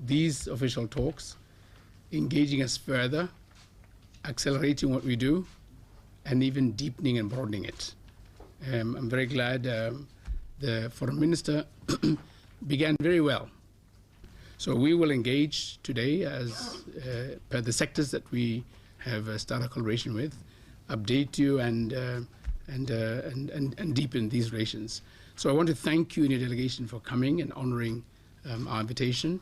these official talks, engaging us further, accelerating what we do, and even deepening and broadening it. I'm very glad the Foreign Minister began very well. So we will engage today as per the sectors that we have started collaboration with, update you and deepen these relations. So I want to thank you in your delegation for coming and honoring our invitation.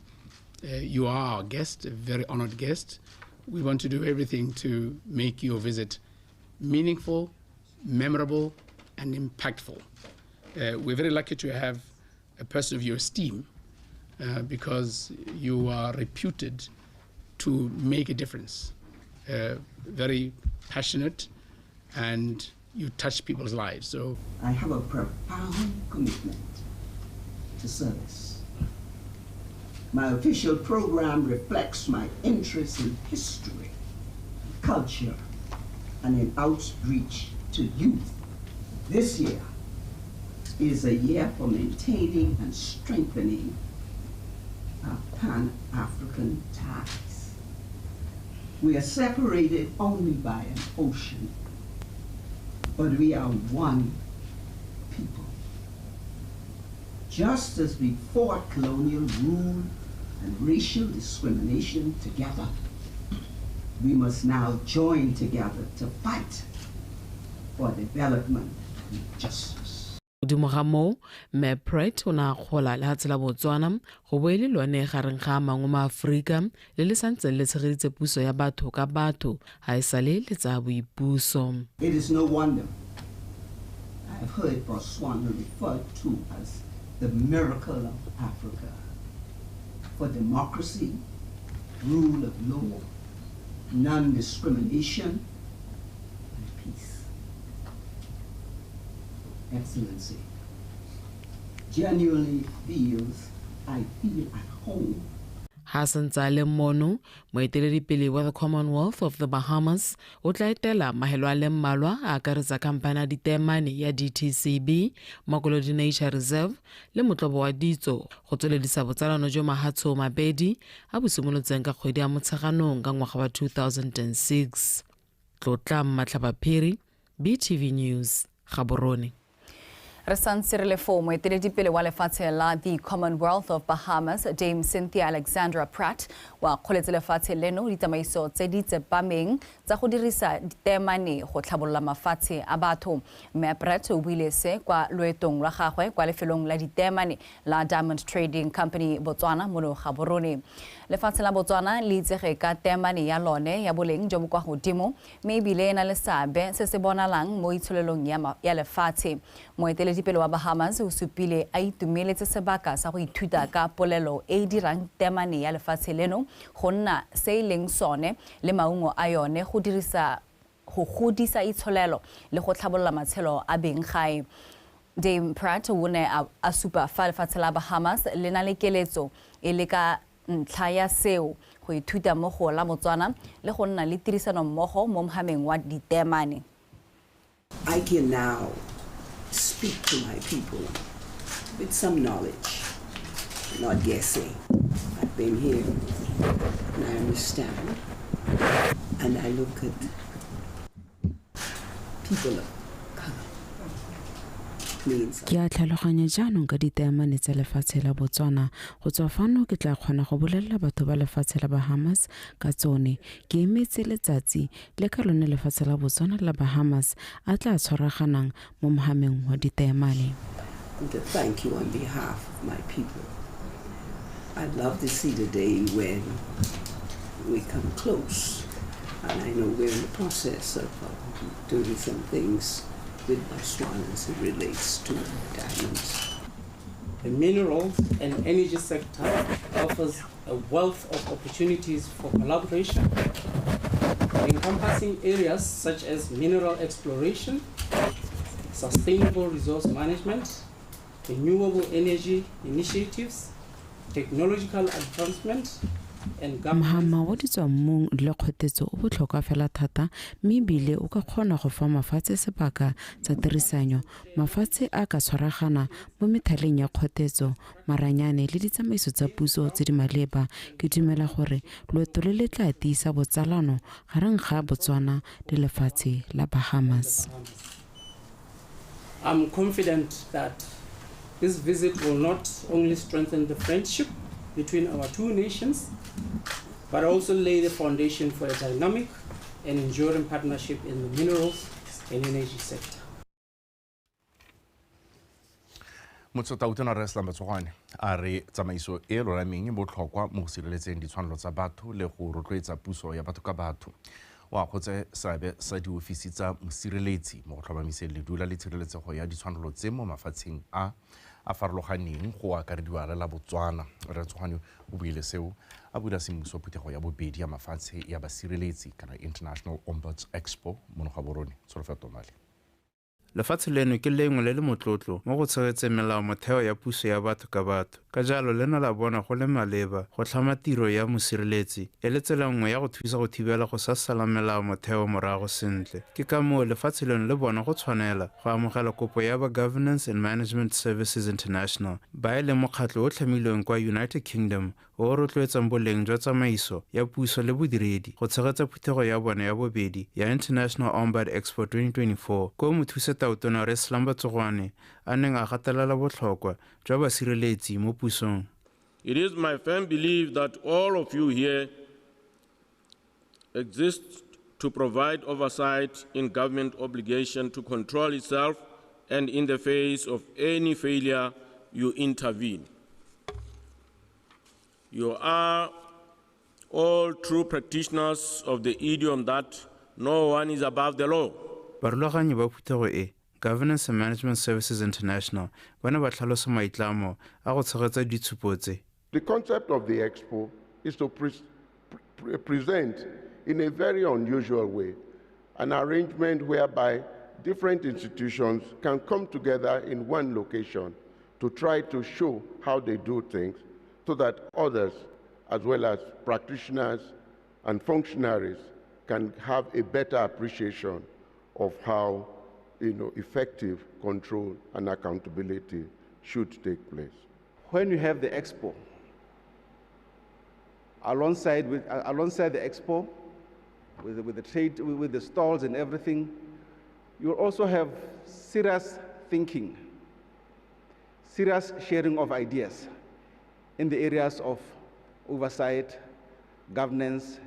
You are our guest, a very honored guest. We want to do everything to make your visit meaningful, memorable, and impactful. We're very lucky to have a person of your esteem because you are reputed to make a difference. Very passionate, and you touch people's lives. So I have a profound commitment to service. My official program reflects my interest in history, culture, and in outreach to youth. This year is a year for maintaining and strengthening our Pan-African ties. We are separated only by an ocean, but we are one people. Just as we fought colonial rule and racial discrimination together, we must now join together to fight for development and justice. Godimo ga moo, Mayor Pratt o ne a gola lefatshe la Botswana go boele lone gareng ga mangwe ma Aforika le le santseng le tshegeditse puso ya batho ka batho ha e sale le tsa boipuso. It is no wonder I have heard Botswana referred to as the miracle of Africa for democracy, rule of law, non-discrimination, and peace. Excellency, genuinely I feel at home. Hassan Zale Mono, moeteledipele wa the Commonwealth of the Bahamas, o tla etela mahelo a le mmalwa a akaretsa kampana ditemane ya DTCB, Makolodi Nature Reserve, le motlobo wa ditso go tsweledisa botsalano jo mahatsho mabedi a bo simolotseng ka kgwedi ya Motsheganong ka ngwaga wa 2006. Tlotla Matlhabaphiri, BTV News, Gaborone. Re santsere le fo moeteledipele wa lefatshe la the Commonwealth of Bahamas, Dame Cynthia Alexandra Pratt, wa kgoletse lefatshe leno ditsamaiso tse di tsepameng tsa go dirisa ditemane go tlhabolola mafatshe a batho. Mayor Pratt o buile se kwa loetong la gagwe kwa lefelong la ditemane la Diamond Trading Company Botswana mo Gaborone. Lefatshe la Botswana le itsege ka temane ya lone ya boleng jo bo kwa godimo, mme ebile na le seabe se se bonalang mo itsholelong ya lefatshe. Moeteledipele wa Bahamas o supile a itumeletse sebaka sa go ithuta ka polelo e dirang temane ya lefatshe leno go nna se leng sone le maungo a yone go godisa itsholelo le go tlhabolola matshelo a beng gae. Dame Pratt o ne a supa fa lefatshe la Bahamas le na le keletso e le ka ntlha ya seo go ithuta mo go la Botswana le go nna le tirisano mmogo mo mohameng wa ditemane. I can now speak to my people with some knowledge, not guessing. I've been here and I understand, and I look at people of color. Ke a tlhaloganya jaanong ka ditemane tsa lefatshe la Botswana go tswa fano ke tla kgona go bolelela batho ba lefatshe la Bahamas ka tsone. Ke emetse letsatsi le ka lone lefatshe la Botswana la Bahamas a tla tshwaraganang mo mohameng wa ditemane. Thank you on behalf of my people. I'd love to see the day when we come close, and I know we're in the process of doing some things with Botswana as it relates to diamonds. The minerals and energy sector offers a wealth of opportunities for collaboration, encompassing areas such as mineral exploration, sustainable resource management, renewable energy initiatives, technological advancement, and governance. Mahama wa ditswammung le kgothetso o botlhokwa fela thata mme ebile o ka kgona go fa mafatshe sebaka tsa tirisanyo mafatshe a ka tshwaragana mo methaleng ya kgothetso maranyane le ditsamaiso tsa puso tse di maleba ke dumela gore loeto le le tla tiisa botsalano gareng ga Botswana le lefatshe la Bahamas. I'm confident that this visit will not only strengthen the friendship between our two nations, but also lay the foundation for a dynamic and enduring partnership in the minerals and energy sector. Motsotautona Reslam Batsogwane a re tsamaiso e lorameng e botlhokwa mo go sireletseng ditshwanelo tsa batho le go rotloetsa puso ya batho ka batho. Wa gotse seabe sa diofisi tsa mosireletsi mo go tlhomamiseng ledula le tshireletsego ya ditshwanelo tse mo mafatsheng a farologaneng go akarediwa le la Botswana. Re Tsogwane o buile seo a bula semmuso phuthego ya bobedi ya mafatshe ya basireletsi kana International Ombuds Expo mo ga borone Solofeto Mali. Lefatshe leno ke lengwe le le motlotlo mo go tshegetseng melao motheo ya puso ya batho ka batho. Ka jalo leno la bona go le maleba go tlhama tiro ya mosireletsi e le tsela nngwe ya go thusa go thibela go sa sala melao motheo morago sentle. Ke ka moo lefatshe leno le bona go tshwanela go amogela kopo ya ba Governance and Management Services International ba e leng mokgatlho o tlhamilweng kwa United Kingdom o rotloetsang boleng jwa tsamaiso ya puso le bodiredi go tshegetsa phuthego ya bona ya bobedi ya International Ombuds Expo 2024 ko mothusetautono Reslam Batsogwane a neng a gatelela botlhokwa jwa basireletsi mo pusong. It is my firm belief that all of you here exist to provide oversight in government obligation to control itself, and in the face of any failure, you intervene. You are all true practitioners of the idiom that no one is above the law. Barulaganyi ba phuthego e Governance and Management Services International bana ba tlhalosa maitlamo a go tshegetsa ditshupo tse. The concept of the expo is to present in a very unusual way an arrangement whereby different institutions can come together in one location to try to show how they do things so that others, as well as practitioners and functionaries, can have a better appreciation of how effective control and accountability should take place. When you have the expo, alongside the expo, with the trade, with the stalls and everything, you also have serious thinking, serious sharing of ideas in the areas of oversight, governance,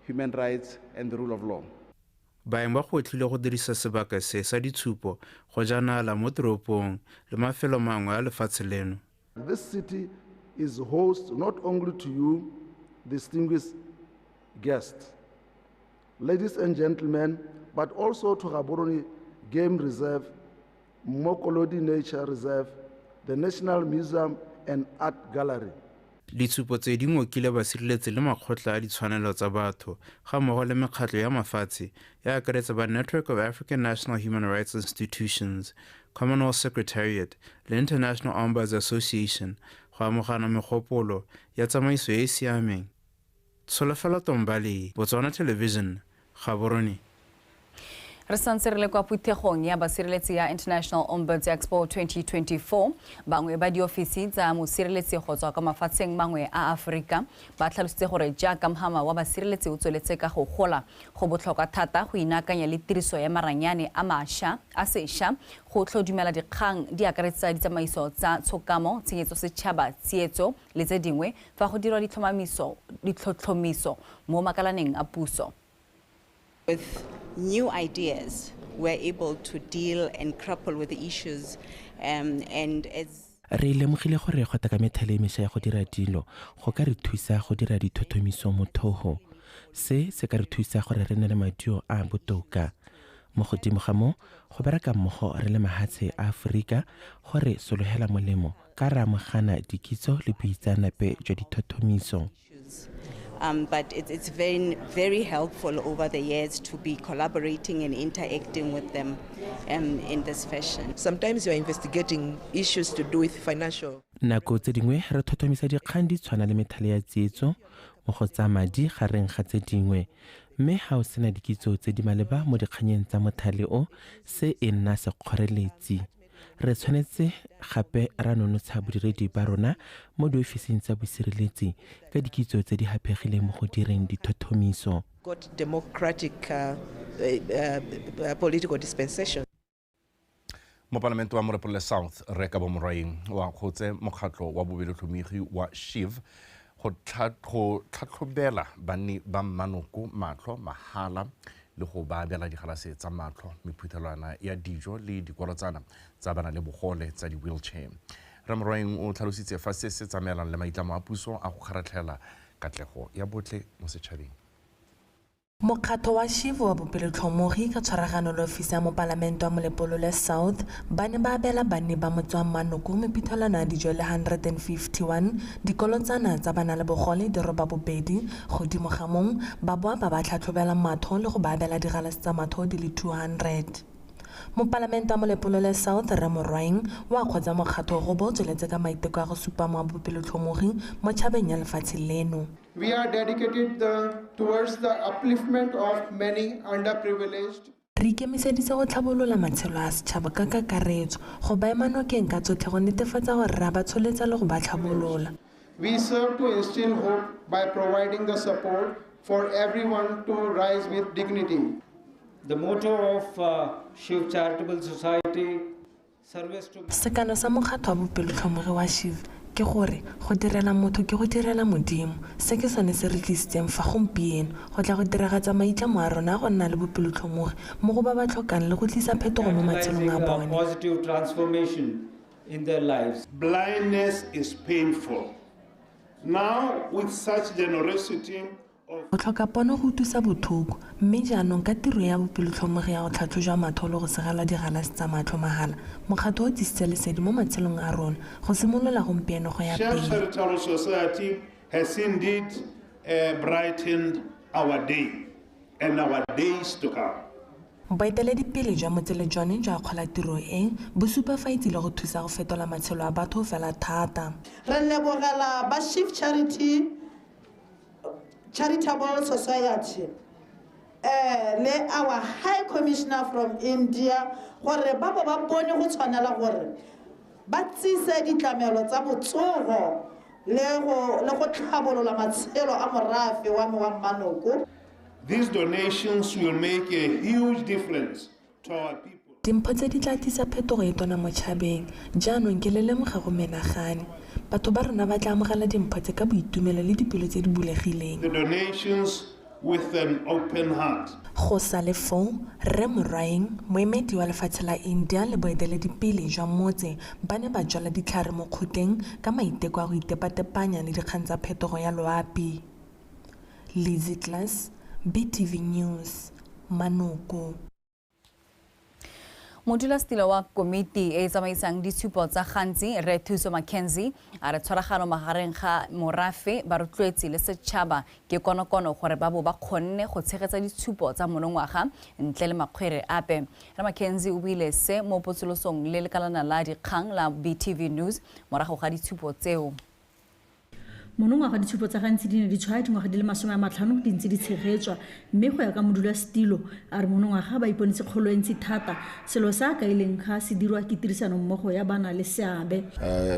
human rights, and the rule of law. Baeng ba go tlile go dirisa sebaka se sa ditshupo go janala mo toropong le mafelo mangwe a lefatshe leno. This city is host not only to you, distinguished guests, ladies and gentlemen, but also to Gaborone Game Reserve, Mokolodi Nature Reserve, the National Museum and Art Gallery. Ditshupo tse di ngokile basireletsi le makgotla a ditshwanelo tsa batho ga mmogo le mekgatlho ya mafatshe ya akaretsa ba Network of African National Human Rights Institutions, Commonwealth Secretariat le International Ombuds Association go amogana megopolo ya tsamaiso e e siameng. Tsholofelo Tombali, Botswana Television, Gaborone. Re santse re le kwa phuthegong ya basireletsi ya International Ombuds Expo 2024 bangwe ba diofisi tsa mosireletsi go tswa ka mafatsheng mangwe a Afrika ba tlhalositse gore jaaka Mahama wa basireletsi o tsweletse ka go gola go botlhokwa thata go inakanya le tiriso ya maranyane a masha a sesha go tlhodumela dikgang di akaretsa ditsamaiso tsa tshokamo tshenyetso setšhaba tsietso le tse dingwe fa go dirwa ditlhotlhomiso mo makalaneng a puso. With new ideas, we're able to deal and grapple with the issues and as re lemogile gore go ta ka methale mesha ya go dira dilo go ka re thusa go dira dithothomiso mo thoho se ka re thusa gore re nne le madio a botoka mo godimo ga mo go bereka mmogo re le mahatshe a Afrika gore solohela molemo ka ra mogana dikitso le boitsanape jwa dithothomiso. But it's very, very helpful over the years to be collaborating and interacting with them in this fashion. Sometimes you're investigating issues to do with financial. Nako tse dingwe re thothomisa dikgang di tshwana le methale ya tsietso mo go tsa madi gareng ga tse dingwe mme ga o sena dikitso tse di maleba mo dikganyeng tsa mothale o se e nna sekgoreletsi re tshwanetse gape ra nonotsha bodiredi ba rona mo diofising tsa bosireletsi ka dikitso tse di hapegileng mo go direng dithothomiso. Political dispensation. Mo Parlamento wa Morepole South re ka bomorwaing wa khotse mokgatlo wa bobelotlhomegi wa SHIV go tlhatlhobela banni ba Manoko matlho mahala le go ba abela digalase tsa matlho mephuthelwana ya dijo le dikolotsana tsa bana le bogole tsa di-wheelchair. Ramorwaing o tlhalositse fa se se tsamaelang le maitlamo a puso a go kgaratlhela katlego ya botlhe mo setšhabeng. Mokgatlo wa SHIV wa bobelotlhomogi ka tshwaragano le ofisi ya mo Parlamento wa Molepolole South ba ne ba abela banni ba motswang Manoko mephuthelwana ya dijo le 151 dikolotsana tsa bana le bogole diroba bobedi godimo ga mong ba boa ba ba tlhatlhobela matho le go ba abela digalase tsa matho di le 200. Mo Parlamento wa Molepolole South Ramorwaing wa kgotsa mokgatlo go bo tsweletse ka maiteko a go supa mo bobelotlhomogi mo tšhabeng ya lefatshe leno. We are dedicated towards the upliftment of many underprivileged. Re ikemiseditse go tlhabolola matshelo a setšhaba ka kakaretso go ba ema nokeng ka tsotlhe go netefatsa gore ra ba tsholetsa le go ba tlhabolola. We serve to instill hope by providing the support for everyone to rise with dignity. The motto of SHIV Charitable Society, service to... Sekano sa mokgatlo wa bobelotlhomogi wa SHIV ke gore go direla motho ke go direla modimo se ke sone se re tlisitseng fa gompieno go tla go diragatsa maitlamo a rona go nna le bobelotlhomogi mo go ba ba tlhokang le go tlisa phetogo mo matshelong a bone. Positive transformation in their lives. Blindness is painful. Now with such generosity go tlhoka pono go tusa bothoko mme jaanong ka tiro ya bobelotlhomogi ya go tlhatlhoja matho le go segela digalase tsa matlho mahala mokgatlo o tlisitse lesedi mo matshelong a rona go simolola gompieno go ya pele. Charitable Society has indeed brightened our day and our days to come. Boeteledipele jwa motse le jone jwa kgola tiro e bo supa fa itse le go thusa go fetola matshelo a batho fela thata. Re lebogela ba SHIV Charitable Society le our High Commissioner from India gore ba bo ba bone go tshwanela gore ba tsise ditlamelo tsa botsogo le go tlhabolola matshelo a morafe wa me wa Manoko. These donations will make a huge difference to our people. Dimpho tse di tla tlisa phetogo e tona mo tšhabeng jaanong ke le lemoga go menagane batho ba rona ba tla amogela dimpho tse ka boitumelo le dipelo tse di bulegileng. The donations with an open heart. Go sa le foo Ramorwaing moemedi wa lefatshe la India le boeteledipele jwa motse ba ne ba jwala ditlhare mo khuteng ka maiteko a go itepatepanya le dikgang tsa phetogo ya loapi. Lizzy Class, BTV News, Manoko. Modulasetilo wa komiti e tsamaisang ditshupo tsa gantsi Re Thuso Mackenzie a re tshwaragano magareng ga morafe ba rotloetsi le setšhaba ke konokono gore ba bo ba kgonne go tshegetsa ditshupo tsa monongwaga ntle le makgwere ape. Re Mackenzie o buile se mo potsolosong le lekalana la dikgang la BTV News morago ga ditshupo tseo. Monongwaga ditshupo tsa gantsi di ne di tshwaya dingwaga di le 50 di ntse di tshegetswa mme go ya ka modulasetilo a re monongwaga ba iponetse kgolo e ntsi thata selo sa ka ileng ga se dirwa ke tirisano mmogo ya bana le seabe.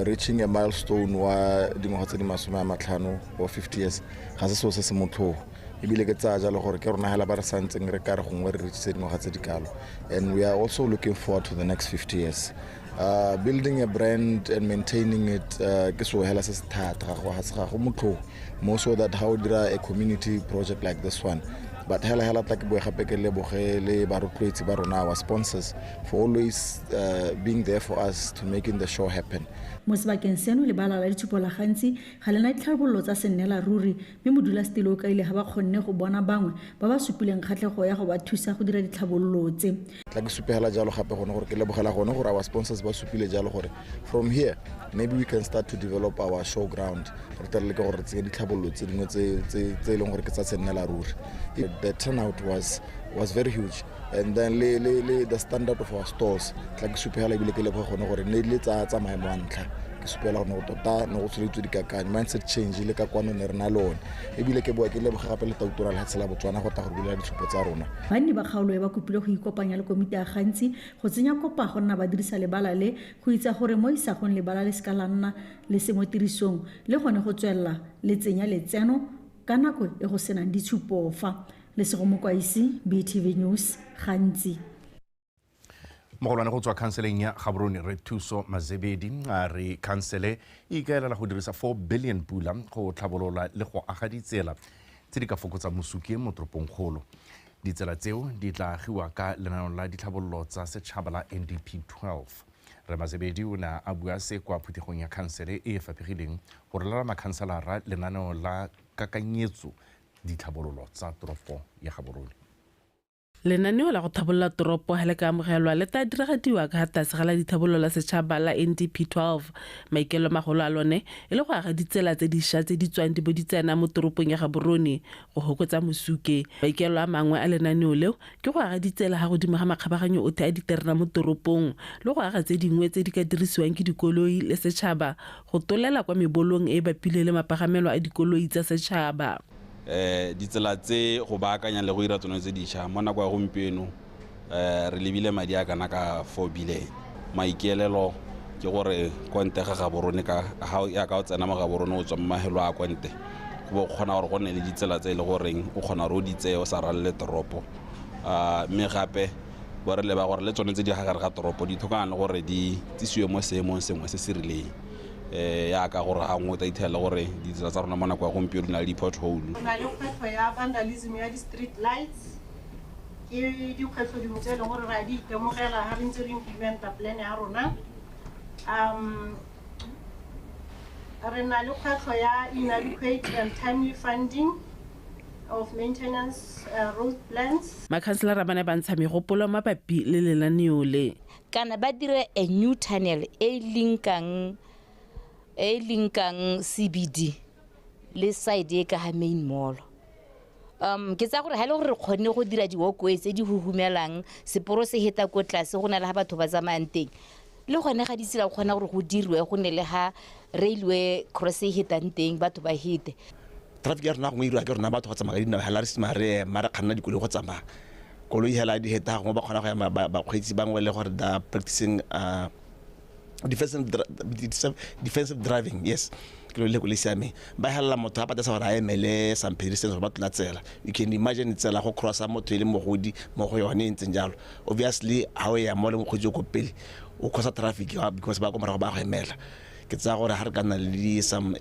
Reaching a milestone wa dingwaga tse di 50 or 50 years ga se selo se se motlhogo ebile ke tsaya jalo gore ke rona hela ba re santseng re ka re gongwe re reachitse dingwaga tse di kalo and we are also looking forward to the next 50 years. Building a brand and maintaining it ke so hela se thata ga go motho mo so that how dira a community project like this one but hela tla ke bo gape ke leboge le ba rotloetsi ba rona our sponsors for always being there for us to making the show happen. Mo sebakeng seno le bala la ditshupo la gantsi ga lena ditlhabololo tsa senela ruri mme modulasetilo o ka ile ga ba kgonne go bona bangwe ba ba supileng kgatlhego ya go ba thusa go dira ditlhabololo tse. Tla ke supela jalo gape gone gore ke lebogela gone gore our sponsors ba supile jalo gore from here maybe we can start to develop our showground re tle ke gore tse ditlhabololo tse dingwe tse leng gore ke tsa senela ruri. The turnout was very huge and then the standard of our stores tla ke supela ebile ke leboga gone gore ne le tsa maemo a ntlha ke supela gore go tota no go tsholetswe dikakanyo mindset change le ka kwano ne re na lone ebile ke boa ke leboga gape le tautora le tsela Botswana go ta go bulela ditshupo tsa rona banni ba kgaolo ba kopile go ikopanya le komite ya gantsi go tsenya kopa go nna ba dirisa lebala le go itsa gore mo isagong lebala le ska la nna le se mo tirisong le gone go tswella le tsenya letseno ka nako e go senang ditshupo fa le se go mokwaisi BTV News gantsi mogolwane go tswa khanseleng ya Gaborone re Thuso Mazebedi a re khansele e ikaelela go dirisa 4 billion pula go tlhabolola le go aga ditsela tse di ka fokotsa mosuki mo toropong kgolo ditsela tseo di tla agiwa ka lenaneo la ditlhabololo tsa setšhaba la NDP 12 re Mazebedi o ne a bua se kwa phuthegong ya khansele e fapegileng go relela makhanselara lenaneo la kakanyetso ditlhabololo tsa toropo ya Gaborone lenaneo la go thabolola toropo ga le ka amogelwa le tla diragadiwa ka tlase ga la ditlhabololo la setšhaba la NDP 12 maikelo magolo a lone e le go aga ditsela tse dišwa tse di tswang di bo di tsena mo toropong ya Gaborone go hokotsa mosuke maikelo a mangwe a lenaneo leo ke go aga ditsela ga godimo ga makgabaganyo otlhe a diterena mo toropong le go aga tse dingwe tse di ka dirisiwang ke dikoloi le setšhaba go tolela kwa mebolong e bapile le mapagamelo a dikoloi tsa setšhaba ditsela tse go baakanya le go ira tsone tse dišwa mo nako ya gompieno re lebile madi a kana ka 4 billion maikeelelo ke gore konte ga Gaborone ka ya ka o tsena mo Gaborone o tswa mahelo a konte go bo kgona gore go nne le ditsela tse le goreng o kgona go di tseo sa ralle toropo mme gape bo re le ba gore le tsone tse di gagare ga toropo di thokana le gore di tsisiwe mo seemong sengwe se se rileng ya ka gore ga ngwe ta ithela gore ditsela tsa rona mo nako ya gompieno di na le di-pothole na le kgwetlho ya vandalism ya di-street lights ke dikgwetlho dingwe tse e leng gore ra di itemogela ga re ntse re implementa plan ya rona re na le kgwetlho ya inadequate and timely funding of maintenance road plans makhanselara ba ne ba ntsha megopolo mabapi le lenaneo le kana ba dire a new tunnel e linkang CBD le side e ka ha main mall ke tsa gore ha le gore re kgonne go dira di-walkways tse di huhumelang seporo se heta ko tlase go na le ha batho ba tsamayang teng le gone ga di tsela go kgona gore go dirwe go ne le ha railway cross e hetang teng batho ba hete traffic ya rona go irwa ke rona batho go tsamaya ka dinao hela re simare mara kganna dikoloi go tsamaya koloi hela di heta go ba kgona go ya bakgweetsi bangwe le gore da practicing defensive driving yes ke le go le siame ba hela motho a patsa gore a emele some pedestrians ba tla tsela you can imagine tsela go crossa motho le mogodi mo go yone ntse njalo obviously ha o ya mo le mogodi go pele o khosa traffic because ba go mara ba go emela ke tsa gore ha re kana le some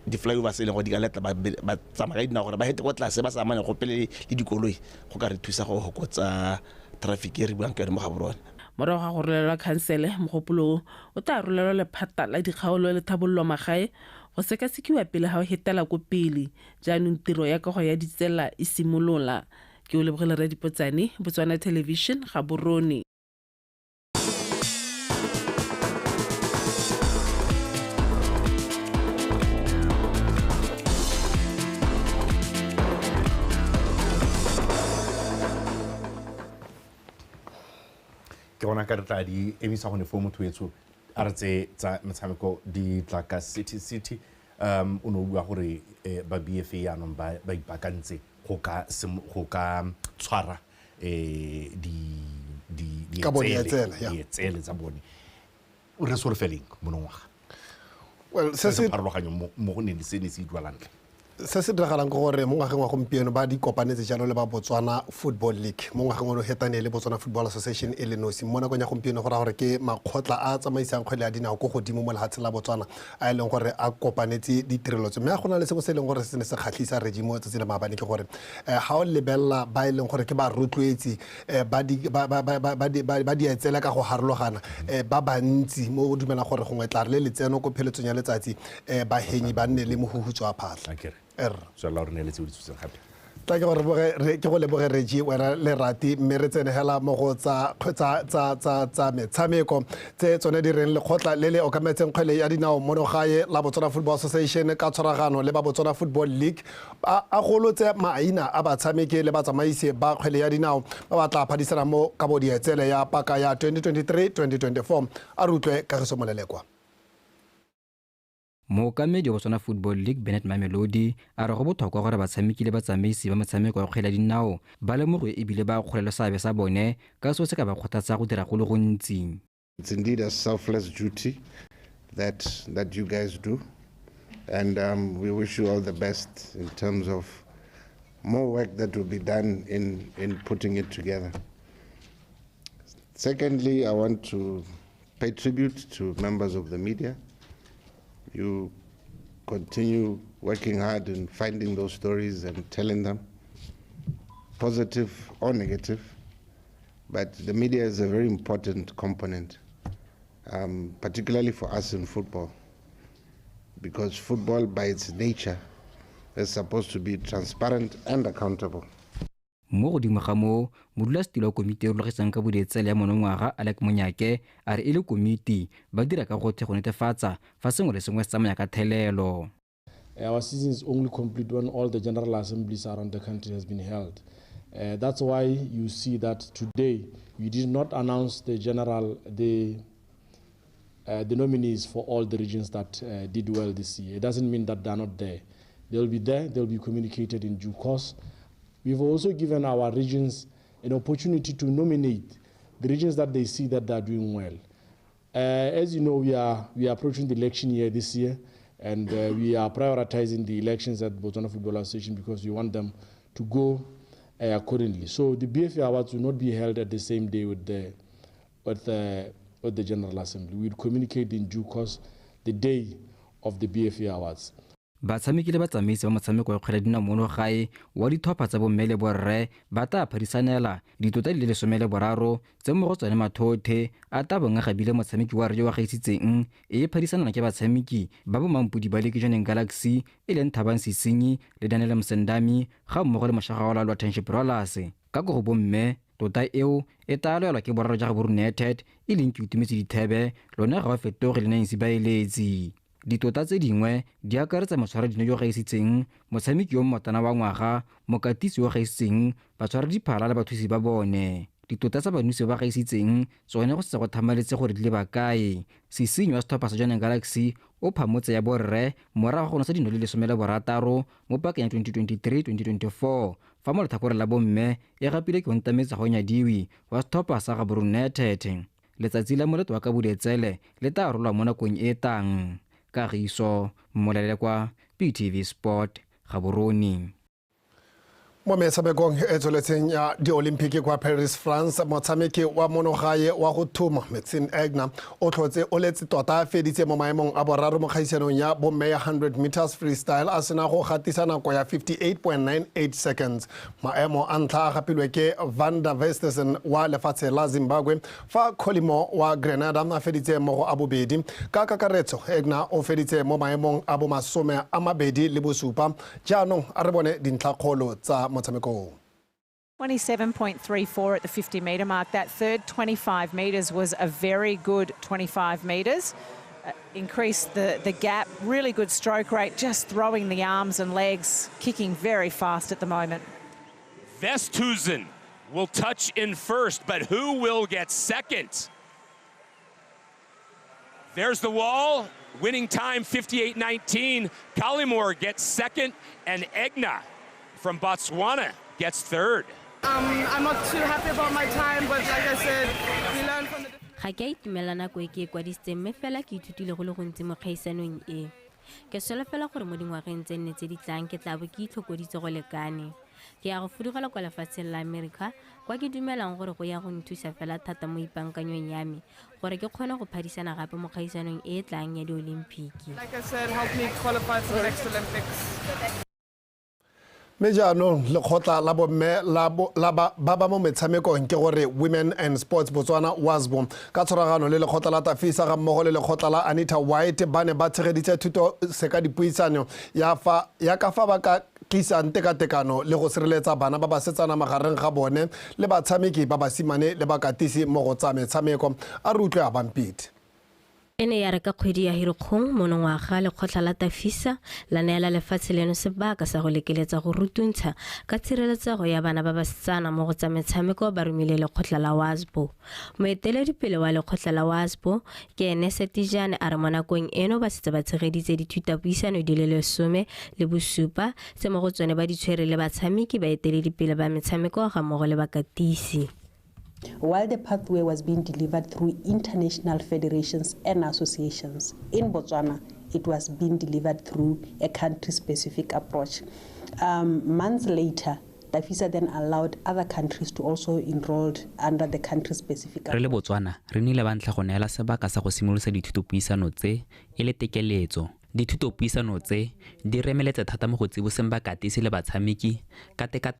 di flyover se le go di ka letla ba tsamaya dina gore ba hete go tlase ba sa amane go pele le dikoloi go ka re thusa go hokotsa traffic e re buang ka mo Gaborone morago ga go rolelwa khansele mogopolo o tla rolelwa lephata la dikgaolo le thabollo magae go sekasekiwa pele ga o hetela ko pele jaanong tiro ya kago ya ditsela e simolola ke o lebogele Redipotsane Botswana Television Gaborone ke gona ka re tla di emisa gone fo motho etso a re tse tsa metshameko di tla ka city o no bua gore ba BFA ya no ba ipakantse go ka tshwara di tsele tsa bone o re so re feleng monongwaga well se se parologanyo mo go ne le se ne se idwalantle se se diragalang ke gore mo ngwageng wa gompieno ba di kopanetse jalo le ba Botswana Football League mo ngwageng ono hetane le Botswana Football Association e le nosi mo nakong ya gompieno go ra gore ke makgotla a tsamaisang kgwele ya dinao go godimo mo lehatshe la Botswana a leng gore a kopanetse ditirelo tse mme a gona le sengwe se leng gore se ne se kgatlhisa regime tse le maabane ke gore ha o lebella ba e leng gore ke ba rotloetsi ba di etsela ka go harologana ba bantsi mo dumela gore gongwe tla re le letseno ko pheletsong ya letsatsi ba henyi ba nne le mohuhutso a phatla so la rene le tse o di tsutse gape tla ke gore ke go leboge Regi wena le rati mme re tsene hela mo go tsa metshameko tse tsone di reng le khotla le le okametseng kgwele ya dinao mo gae la Botswana Football Association ka tshwaragano le ba Botswana Football League a golotse maina a batshameki le batsamaisi ba kgwele ya dinao ba batla phadisana mo ka bodi etsele ya paka ya 2023-2024 a rutlwe ka go somolelekwa mookamedi wa Botswana Football League Bennett Mamelodi a re go botlhokwa gore batshameki le batsamaisi ba motshameko wa kgwele ya dinao ba lemogiwe ebile ba kgolelwe seabe sa bone ka seo se ka ba kgothatsa go dira go le gontsi. It's indeed a selfless duty that you guys do, and we wish you all the best in terms of more work that will be done in putting it together. Secondly, I want to pay tribute to members of the media. You continue working hard in finding those stories and telling them, positive or negative, but the media is a very important component. Particularly for us in football, because football by its nature is supposed to be transparent and accountable. Mo godimo ga mo modulasetilo wa komiti e rologisang ka boditsele ya monongwaga Alec Monyake a re ile komiti ba dira ka gotlhe go netefatsa fa sengwe le sengwe se tsamaya ka thelelo. Our season is only complete when all the general assemblies around the country has been held. That's why you see that today we did not announce the nominees for all the regions that did well this year. It doesn't mean that they're not there. They'll be there, they'll be communicated in due course. We've also given our regions an opportunity to nominate the regions that they see that they're doing well. As you know, we are approaching the election year this year, and we are prioritizing the elections at Botswana Football Association because we want them to go accordingly. So the BFA Awards will not be held at the same day with the General Assembly. We'll communicate in due course the day of the BFA Awards. Batshameki le batsamaisi ba motshameko wa kgwele ya dinao mono gae wa ditlhopha tsa bomme le borre ba tla phadisanela ditota di le 13 tse mo go tsone mathothe a tabong a gabile motshameki wa re wa gaisitseng e phadisanana ke batshameki ba bo Mampudi ba Lekijane Galaxy e leng Thabang Sisinyi le Daniel Msendami ga mmogo le Moshagaola lwa Township Rollers ka go bomme tota eo e talelwa ke boraro ja Gaborone United e leng ke utumetse dithebe lona ga ba fetoge le Nancy Baeletsi. Ditota tse dingwe di akaretsa motshwaradino yo gaisitseng motshameki yo mmotana wa ngwaga mokatisi yo gaisitseng batshwaradiphala le bathusi ba bone. Ditota tsa banusi ba gaisitseng tsone go se go thamaletse gore di le bakae. Sisinyi wa setlhopha sa Jwaneng Galaxy o phamotse ya borre morago go nosa dino le 16 mo pakeng ya 2023-2024 fa mo letlhakore la bomme e gapile ke Ontametse go nyadiwi wa setlhopha sa Gaborone United. Letsatsi la moletlo wa ka boditsele le tla arolwa mo nakong e tang. Kagiso Molele kwa PTV Sport Gaborone. Mo metshamekong e tsweletseng ya di-Olympic kwa Paris, France, motshameki wa monogae wa go thuma Maxine Egna o tlhotse o letse tota a feditse mo maemong a boraro mo kgaisanong ya bomme ya 100 meters freestyle a sena go gatisa nako ya 58.98 seconds. Maemo a ntlha a gapilwe ke Van der Westhuizen wa lefatshe la Zimbabwe fa Colimo wa Grenada a feditse mo go a bobedi. Ka kakaretso Egna o feditse mo maemong a bo 27 jaanong a re bone dintlhakgolo tsa 27.34 at the 50-metre mark. That third 25 metres was a very good 25 metres. Increased the gap, really good stroke rate, just throwing the arms and legs, kicking very fast at the moment. Westhuizen will touch in first, but who will get second? There's the wall, winning time 58.19. Collymore gets second, and Egna from Botswana gets third. I'm not too happy about my time, but like I said, we learn from the ga ke itumela nako e ke kwadisitseng mme fela ke ithutile go le gontsi mo kgaisanong e. Ke solofela gore mo dingwageng tse nne tse di tlang ke tla bo ke itlhokoditse go lekane. Ke ya go fudugela kwa lefatsheng la America kwa ke dumelang gore go ya go nthusa fela thata mo ipankanyong ya me gore ke kgone go phadisana gape mo kgaisanong e tlang ya di-Olimpiki. Like I said, help me qualify for the next Olympics. Mejano le khotla la bomme la ba mo metshamekong ke gore Women and Sports Botswana WASBO ka tshwaragano le lekgotla la Tafisa ga mmogo le lekgotla la Anita White ba ne ba tshegeditse thuto se ka dipuisano ya ka fa ba ka tlisang tekatekano le go sireletsa bana ba ba setsana magareng ga bone le batshameki ba basimane le bakatisi mo go tsa metshameko a re utlwe a bampite. e ne ya re ka kgwedi ya Hirikgong monongwaga lekgotla la Tafisa la neela lefatshe leno sebaka sa go lekeletsa go rutuntsha ka tshireletsego ya bana ba basetsana mo go tsa metshameko ba romile lekgotla la WASPO. Moeteledipele wa lekgotla la WASPO ke ene Setijane a re mo nakong eno ba setse ba tshegeditse dithutapuisano di le 17 tse mo go tsone ba di tshwere le batshameki ba eteledipele ba metshameko ga mmogo le bakatisi. While the pathway was being delivered through international federations and associations, in Botswana, it was being delivered through a country-specific approach. Months later, Tafisa then allowed other countries to also enroll under the country-specific approach. Re le Botswana, re nile ba ntla go neela sebaka sa go simolosa dithutopuisano tse e le tekeletso. Dithutopuisano tse di remeletse thata mo go tsiboseng bakatisi le batshameki ka